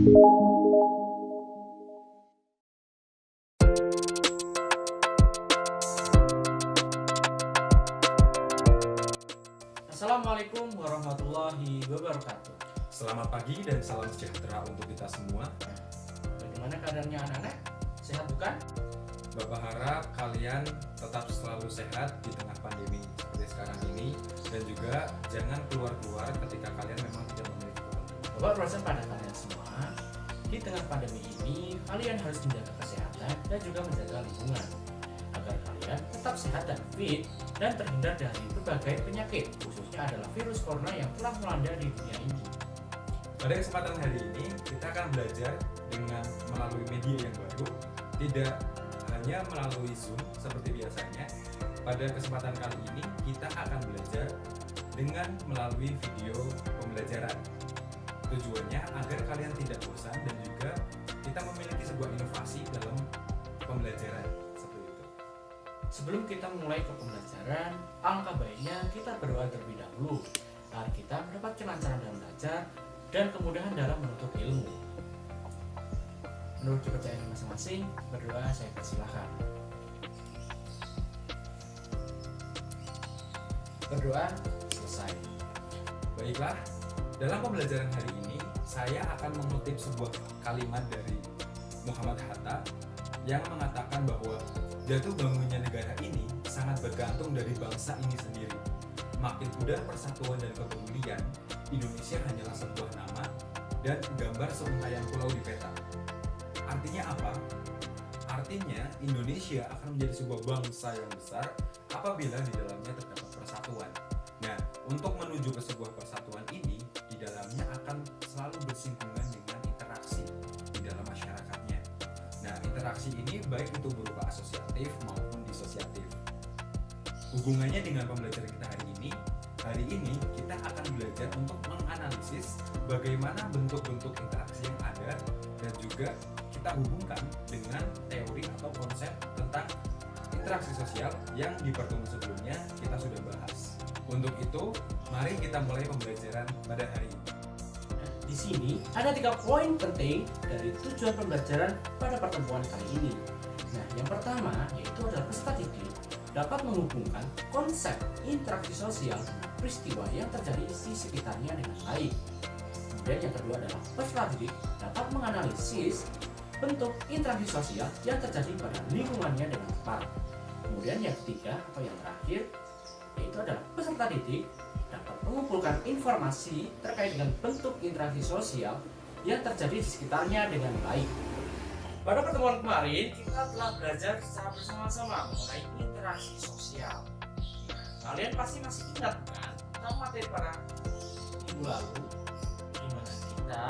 Assalamualaikum warahmatullahi wabarakatuh. Selamat pagi dan salam sejahtera untuk kita semua. Bagaimana keadaannya anak-anak? Sehat bukan? Bapak harap kalian tetap selalu sehat di tengah pandemi seperti sekarang ini, dan juga jangan keluar-keluar ketika kalian memang tidak memiliki kepentingan. Bapak berpesan pada kalian semua, di tengah pandemi ini kalian harus menjaga kesehatan dan juga menjaga lingkungan agar kalian tetap sehat dan fit dan terhindar dari berbagai penyakit, khususnya adalah virus corona yang telah melanda di dunia ini. Pada kesempatan hari ini kita akan belajar dengan melalui media yang baru, tidak hanya melalui Zoom seperti biasanya. Pada kesempatan kali ini kita akan belajar dengan melalui video pembelajaran. Tujuannya agar kalian tidak bosan dan juga kita memiliki sebuah inovasi dalam pembelajaran seperti itu. Sebelum kita mulai ke pembelajaran, alangkah baiknya kita berdoa terlebih dahulu agar kita mendapat kelancaran dalam belajar dan kemudahan dalam menuntut ilmu. Menurut kepercayaan masing-masing, berdoa saya persilahkan. Berdoa selesai. Baiklah, dalam pembelajaran hari ini saya akan mengutip sebuah kalimat dari Muhammad Hatta yang mengatakan bahwa jatuh bangunnya negara ini sangat bergantung dari bangsa ini sendiri. Makin pudar persatuan dan kepedulian, Indonesia hanyalah sebuah nama dan gambar serangkaian pulau di peta. Artinya apa? Artinya Indonesia akan menjadi sebuah bangsa yang besar apabila di dalamnya terdapat persatuan. Nah, untuk menuju ke sebuah persatuan ini, di dalamnya akan selalu bersinggungan dengan interaksi di dalam masyarakatnya. Nah, interaksi ini baik itu berupa asosiatif maupun disosiatif. Hubungannya dengan pembelajaran kita hari ini kita akan belajar untuk menganalisis bagaimana bentuk-bentuk interaksi yang ada, dan juga kita hubungkan dengan teori atau konsep tentang interaksi sosial yang di pertemuan sebelumnya kita sudah bahas. Untuk itu, mari kita mulai pembelajaran pada hari ini. Di sini ada 3 poin penting dari tujuan pembelajaran pada pertemuan kali ini. Nah, yang pertama yaitu adalah peserta didik dapat menghubungkan konsep interaksi sosial dengan peristiwa yang terjadi di sekitarnya dengan baik. Kemudian yang kedua adalah peserta didik dapat menganalisis bentuk interaksi sosial yang terjadi pada lingkungannya dengan tepat. Kemudian yang ketiga atau yang terakhir yaitu adalah peserta didik dapat mengumpulkan informasi terkait dengan bentuk interaksi sosial yang terjadi di sekitarnya dengan baik. Pada pertemuan kemarin kita telah belajar secara bersama-sama mengenai interaksi sosial. Kalian pasti masih ingat kan tentang materi pada minggu lalu, di mana kita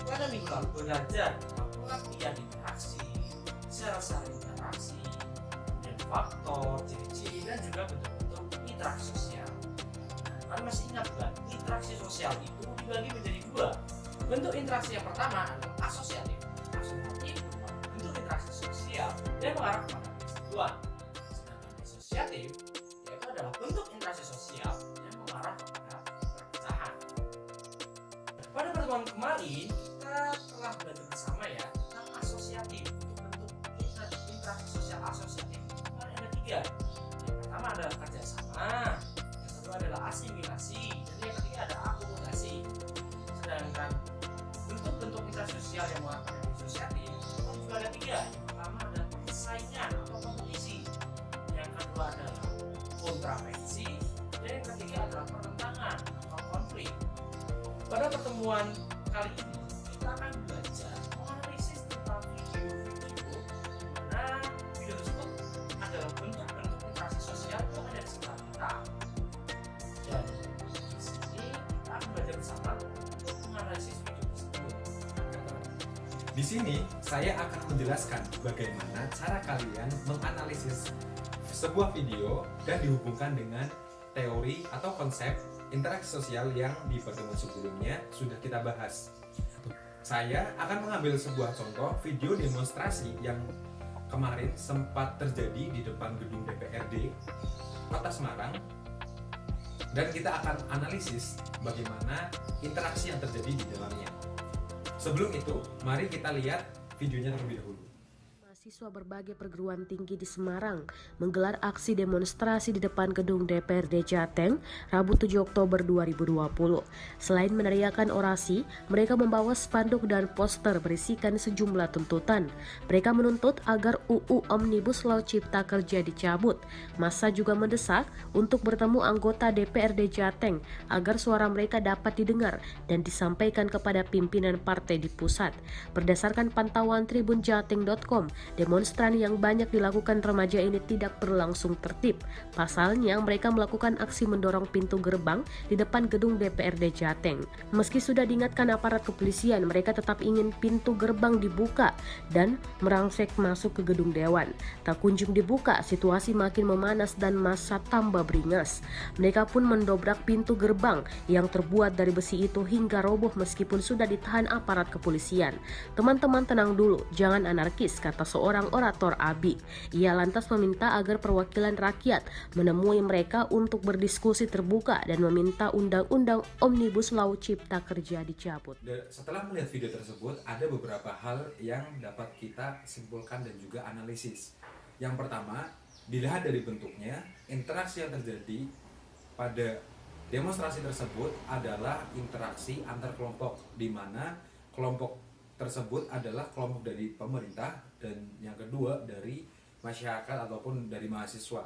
pada minggu lalu belajar tentang pengertian interaksi, syarat-syarat interaksi, dan faktor, ciri-ciri dan juga bentuk-bentuk interaksi sosial. Kalian masih ingat kan interaksi sosial itu dibagi menjadi 2. Bentuk interaksi yang pertama adalah asosiatif. Asosiatif bentuk interaksi sosial dan mengarah kepada persatuan. Sedangkan disosiatif yaitu adalah bentuk interaksi sosial yang mengarah kepada perpecahan. Pada pertemuan kemarin kita telah belajar bersama ya tentang asosiatif. Untuk bentuk interaksi sosial asosiatif kemarin ada 3. Yang pertama adalah kerjasama, yang kedua adalah asimilasi, dan yang ketiga ada akomodasi. Sedangkan bentuk-bentuk interaksi sosial yang mengarah pada disosiatif juga ada 3. Yang pertama adalah persaingan atau kompetisi, yang kedua adalah kontravensi, dan yang ketiga adalah pertentangan atau konflik. Pada pertemuan kali ini kita akan belajar menganalisis tentang video-video di mana video tersebut adalah bentuk-bentuk interaksi sosial yang ada di sekitar kita. Dan di sini kita akan belajar bersama untuk menganalisis video tersebut. Di sini saya akan menjelaskan bagaimana cara kalian menganalisis sebuah video dan dihubungkan dengan teori atau konsep interaksi sosial yang di pertemuan sebelumnya sudah kita bahas. Saya akan mengambil sebuah contoh video demonstrasi yang kemarin sempat terjadi di depan gedung DPRD Kota Semarang, dan kita akan analisis bagaimana interaksi yang terjadi di dalamnya. Sebelum itu, mari kita lihat videonya terlebih dahulu. Mahasiswa berbagai perguruan tinggi di Semarang menggelar aksi demonstrasi di depan gedung DPRD Jateng Rabu 7 Oktober 2020. Selain meneriakan orasi, mereka membawa spanduk dan poster berisikan sejumlah tuntutan. Mereka menuntut agar UU Omnibus Law Cipta Kerja dicabut. Massa juga mendesak untuk bertemu anggota DPRD Jateng agar suara mereka dapat didengar dan disampaikan kepada pimpinan partai di pusat. Berdasarkan pantauan tribunjateng.com, demonstran yang banyak dilakukan remaja ini tidak berlangsung tertib. Pasalnya, mereka melakukan aksi mendorong pintu gerbang di depan gedung DPRD Jateng. Meski sudah diingatkan aparat kepolisian, mereka tetap ingin pintu gerbang dibuka dan merangsek masuk ke gedung dewan. Tak kunjung dibuka, situasi makin memanas dan massa tambah beringas. Mereka pun mendobrak pintu gerbang yang terbuat dari besi itu hingga roboh meskipun sudah ditahan aparat kepolisian. Teman-teman tenang dulu, jangan anarkis, kata seorang orator ABI. Ia lantas meminta agar perwakilan rakyat menemui mereka untuk berdiskusi terbuka dan meminta undang-undang Omnibus Law Cipta Kerja dicabut. Setelah melihat video tersebut, ada beberapa hal yang dapat kita simpulkan dan juga analisis. Yang pertama, dilihat dari bentuknya, interaksi yang terjadi pada demonstrasi tersebut adalah interaksi antar kelompok, di mana kelompok tersebut adalah kelompok dari pemerintah dan yang kedua dari masyarakat ataupun dari mahasiswa.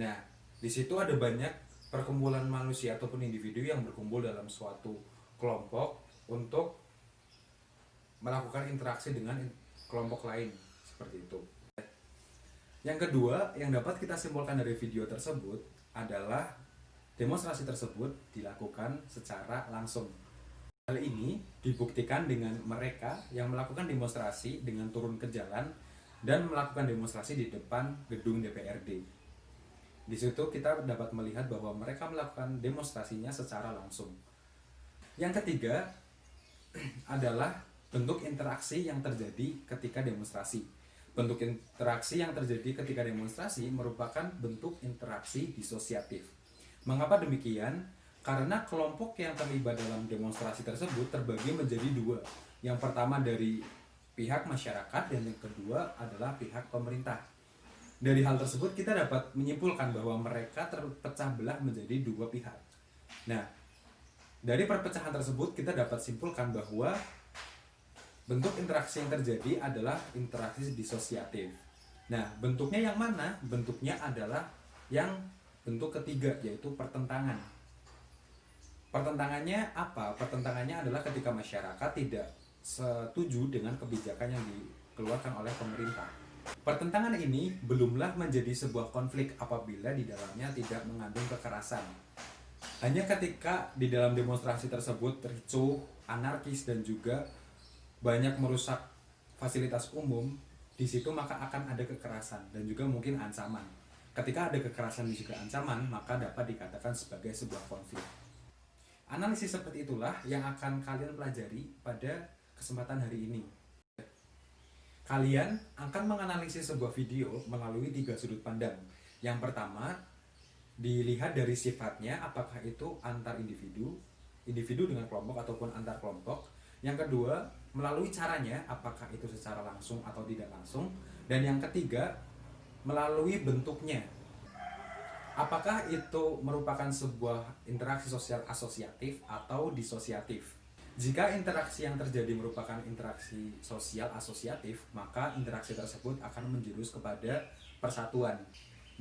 Nah, di situ ada banyak perkumpulan manusia ataupun individu yang berkumpul dalam suatu kelompok untuk melakukan interaksi dengan kelompok lain seperti itu. Yang kedua, yang dapat kita simpulkan dari video tersebut adalah demonstrasi tersebut dilakukan secara langsung. Hal ini dibuktikan dengan mereka yang melakukan demonstrasi dengan turun ke jalan dan melakukan demonstrasi di depan gedung DPRD. Di situ kita dapat melihat bahwa mereka melakukan demonstrasinya secara langsung. Yang ketiga adalah bentuk interaksi yang terjadi ketika demonstrasi. Bentuk interaksi yang terjadi ketika demonstrasi merupakan bentuk interaksi disosiatif. Mengapa demikian? Karena kelompok yang terlibat dalam demonstrasi tersebut terbagi menjadi dua. Yang pertama dari pihak masyarakat dan yang kedua adalah pihak pemerintah. Dari hal tersebut kita dapat menyimpulkan bahwa mereka terpecah belah menjadi dua pihak. Nah, dari perpecahan tersebut kita dapat simpulkan bahwa bentuk interaksi yang terjadi adalah interaksi disosiatif. Nah, bentuknya yang mana? Bentuknya adalah yang bentuk ketiga, yaitu pertentangan. Pertentangannya apa? Pertentangannya adalah ketika masyarakat tidak setuju dengan kebijakan yang dikeluarkan oleh pemerintah. Pertentangan ini belumlah menjadi sebuah konflik apabila di dalamnya tidak mengandung kekerasan. Hanya ketika di dalam demonstrasi tersebut ricuh, anarkis dan juga banyak merusak fasilitas umum, di situ maka akan ada kekerasan dan juga mungkin ancaman. Ketika ada kekerasan dan juga ancaman, maka dapat dikatakan sebagai sebuah konflik. Analisis seperti itulah yang akan kalian pelajari pada kesempatan hari ini. Kalian akan menganalisis sebuah video melalui 3 sudut pandang. Yang pertama, dilihat dari sifatnya, apakah itu antar individu, individu dengan kelompok ataupun antar kelompok. Yang kedua, melalui caranya, apakah itu secara langsung atau tidak langsung. Dan yang ketiga, melalui bentuknya. Apakah itu merupakan sebuah interaksi sosial asosiatif atau disosiatif? Jika interaksi yang terjadi merupakan interaksi sosial asosiatif, maka interaksi tersebut akan menjurus kepada persatuan.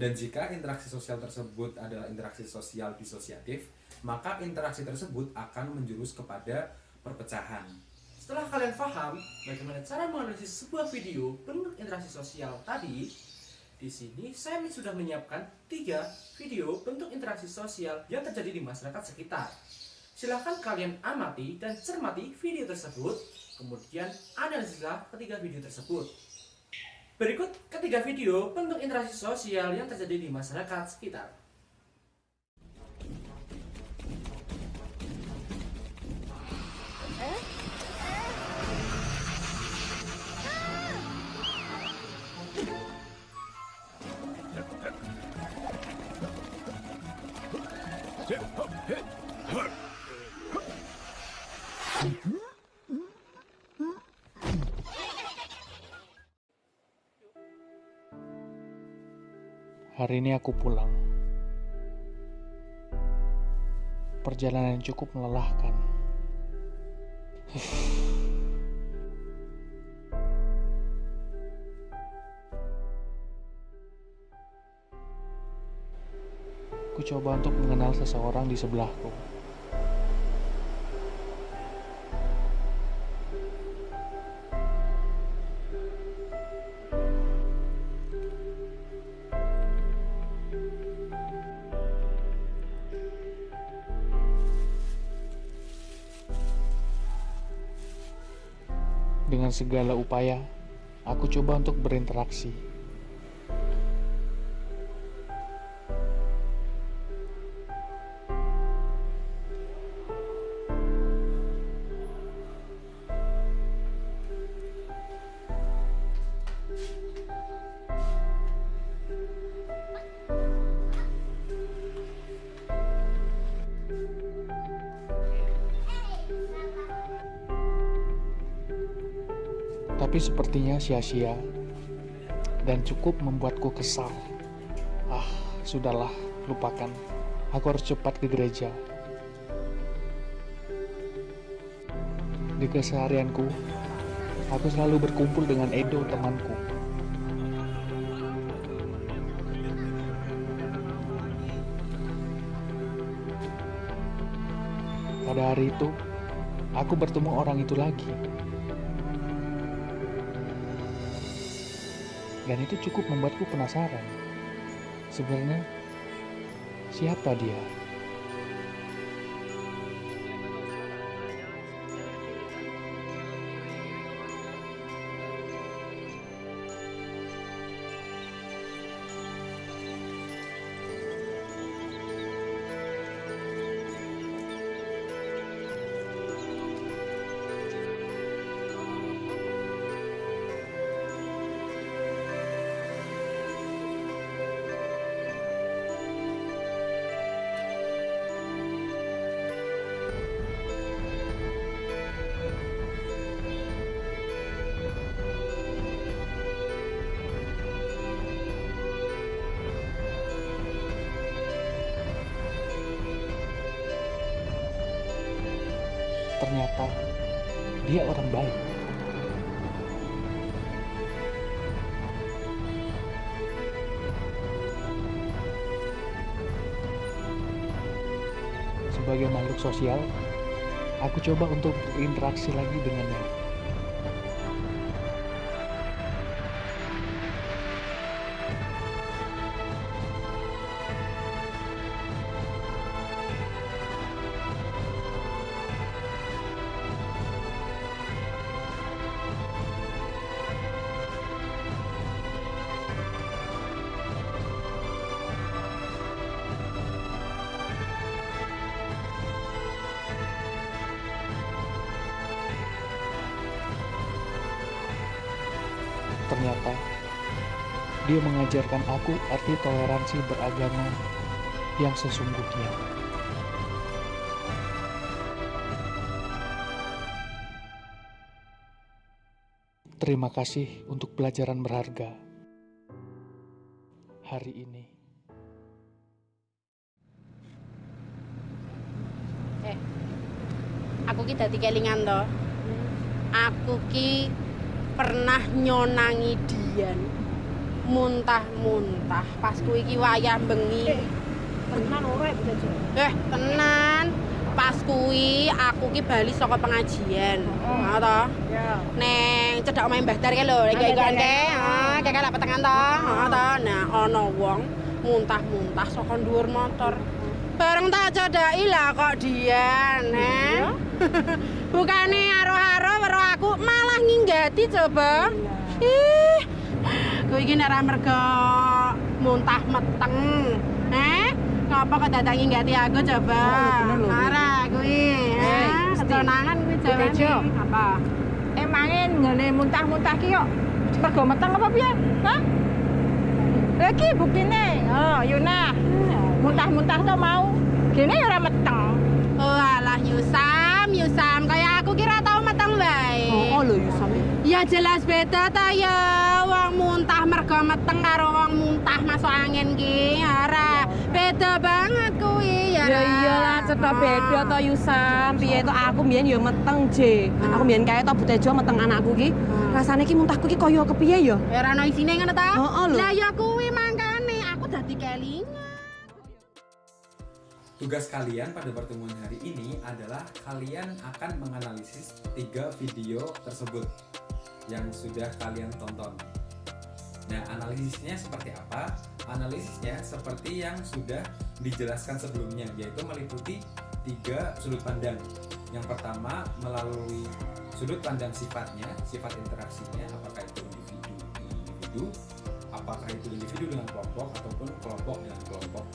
Dan jika interaksi sosial tersebut adalah interaksi sosial disosiatif, maka interaksi tersebut akan menjurus kepada perpecahan. Setelah kalian paham bagaimana cara menganalisis sebuah video bentuk interaksi sosial tadi, di sini saya sudah menyiapkan 3 video bentuk interaksi sosial yang terjadi di masyarakat sekitar. Silahkan kalian amati dan cermati video tersebut, kemudian analisislah ketiga video tersebut. Berikut ketiga video bentuk interaksi sosial yang terjadi di masyarakat sekitar. Hari ini aku pulang. Perjalanan yang cukup melelahkan. Ku coba untuk mengenal seseorang di sebelahku. Dengan segala upaya, aku coba untuk berinteraksi. Tapi sepertinya sia-sia dan cukup membuatku kesal. Sudahlah, lupakan. Aku harus cepat ke gereja. Di keseharianku, aku selalu berkumpul dengan Edo, temanku. Pada hari itu, aku bertemu orang itu lagi. Dan itu cukup membuatku penasaran. Sebenarnya, siapa dia? Ternyata dia orang baik. Sebagai makhluk sosial, aku coba untuk berinteraksi lagi dengannya. Ternyata dia mengajarkan aku arti toleransi beragama yang sesungguhnya. Terima kasih untuk pelajaran berharga hari ini. Aku ki dadi kelingan to. Aku ki pernah nyonangi Dian muntah-muntah pas kuwi iki wayah bengi. Tenan ora ibu Jaja? Tenan. Pas kuwi aku ki bali saka pengajian. Heeh to. Ya. Neng cedhak omahe Mbah Dar ki lho, iki kan ke. Heeh, lak petengan to. Heeh to. Nah, ana wong muntah-muntah saka dhuwur motor. Bareng tak cedhaki lah kok Dian, Bukane aro-aro weruh aku malah nginggati coba. Ih. Kowe iki nek ra mergo muntah meteng. Ngapa kok dadak nginggati aku coba? Marah kuwi. Ketonangan kuwi jawane. Apa? Emange ngene muntah-muntah ki kok mergo meteng apa piye? Hah? Lah iki buktine. Oh, Yuna. Muntah-muntah to mau. Kene ora meteng. Oh alah Yusam, kaya aku kira tau meteng wae. Oh lho Yusam. Ya jelas beda ta ya. wong muntah mergo meteng karo wong muntah masuk angin ki. Ora, beda banget kuwi ya. Ya iyalah cetha beda to Yusam. Piye to aku mbiyen ya meteng, Je. Aku mbiyen kae to Butejo meteng anakku ki. Rasane ki muntahku ki kaya kepiye ya? Ya ora ono isine ngono ta? Heeh lho. Lah ya kuwi mangkane aku dadi kelingan. Tugas kalian pada pertemuan hari ini adalah kalian akan menganalisis 3 video tersebut yang sudah kalian tonton. Nah, analisisnya seperti apa? Analisisnya seperti yang sudah dijelaskan sebelumnya, yaitu meliputi 3 sudut pandang. Yang pertama melalui sudut pandang sifatnya, sifat interaksinya, apakah itu individu dengan individu, apakah itu individu dengan kelompok ataupun kelompok dengan kelompok.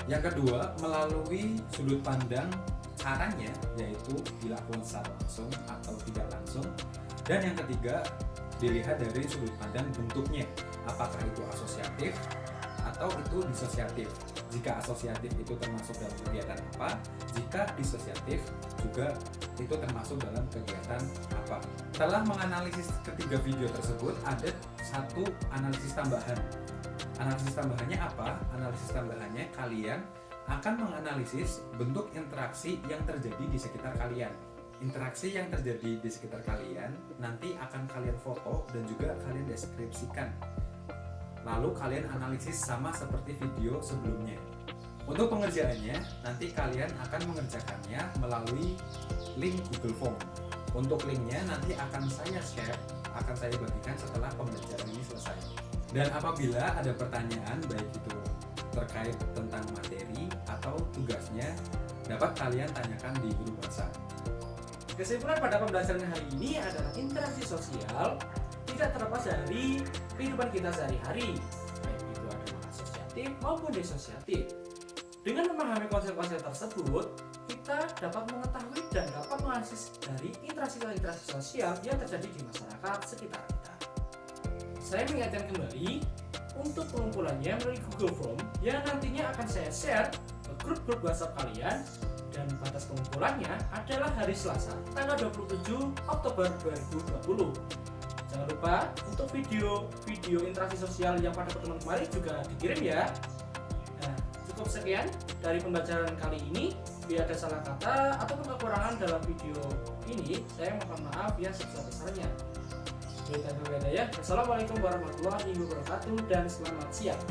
Yang kedua, melalui sudut pandang caranya, yaitu dilakukan secara langsung atau tidak langsung. Dan yang ketiga, dilihat dari sudut pandang bentuknya, apakah itu asosiatif atau itu disosiatif. Jika asosiatif itu termasuk dalam kegiatan apa, jika disosiatif juga itu termasuk dalam kegiatan apa. Setelah menganalisis ketiga video tersebut, ada satu analisis tambahan. Analisis tambahannya apa? Analisis tambahannya kalian akan menganalisis bentuk interaksi yang terjadi di sekitar kalian. Interaksi yang terjadi di sekitar kalian nanti akan kalian foto dan juga kalian deskripsikan. Lalu kalian analisis sama seperti video sebelumnya. Untuk pengerjaannya, nanti kalian akan mengerjakannya melalui link Google Form. Untuk linknya nanti akan saya share, akan saya bagikan setelah pembelajaran ini selesai. Dan apabila ada pertanyaan, baik itu terkait tentang materi atau tugasnya, dapat kalian tanyakan di grup WhatsApp. Kesimpulan pada pembelajaran hari ini adalah interaksi sosial tidak terlepas dari kehidupan kita sehari-hari, baik itu adalah asosiatif maupun disosiatif. Dengan memahami konsep-konsep tersebut, kita dapat mengetahui dan dapat menganalisis dari interaksi-interaksi sosial yang terjadi di masyarakat sekitar kita. Saya mengingatkan kembali untuk pengumpulannya melalui Google Form yang nantinya akan saya share ke grup-grup WhatsApp kalian, dan batas pengumpulannya adalah hari Selasa tanggal 27 Oktober 2020. Jangan lupa untuk video interaksi sosial yang pada pertemuan kemarin juga dikirim ya. Nah, cukup sekian dari pembelajaran kali ini. Bila ada salah kata ataupun kekurangan dalam video ini, saya mohon maaf ya sebesar-besarnya. Assalamualaikum warahmatullahi wabarakatuh dan selamat siang.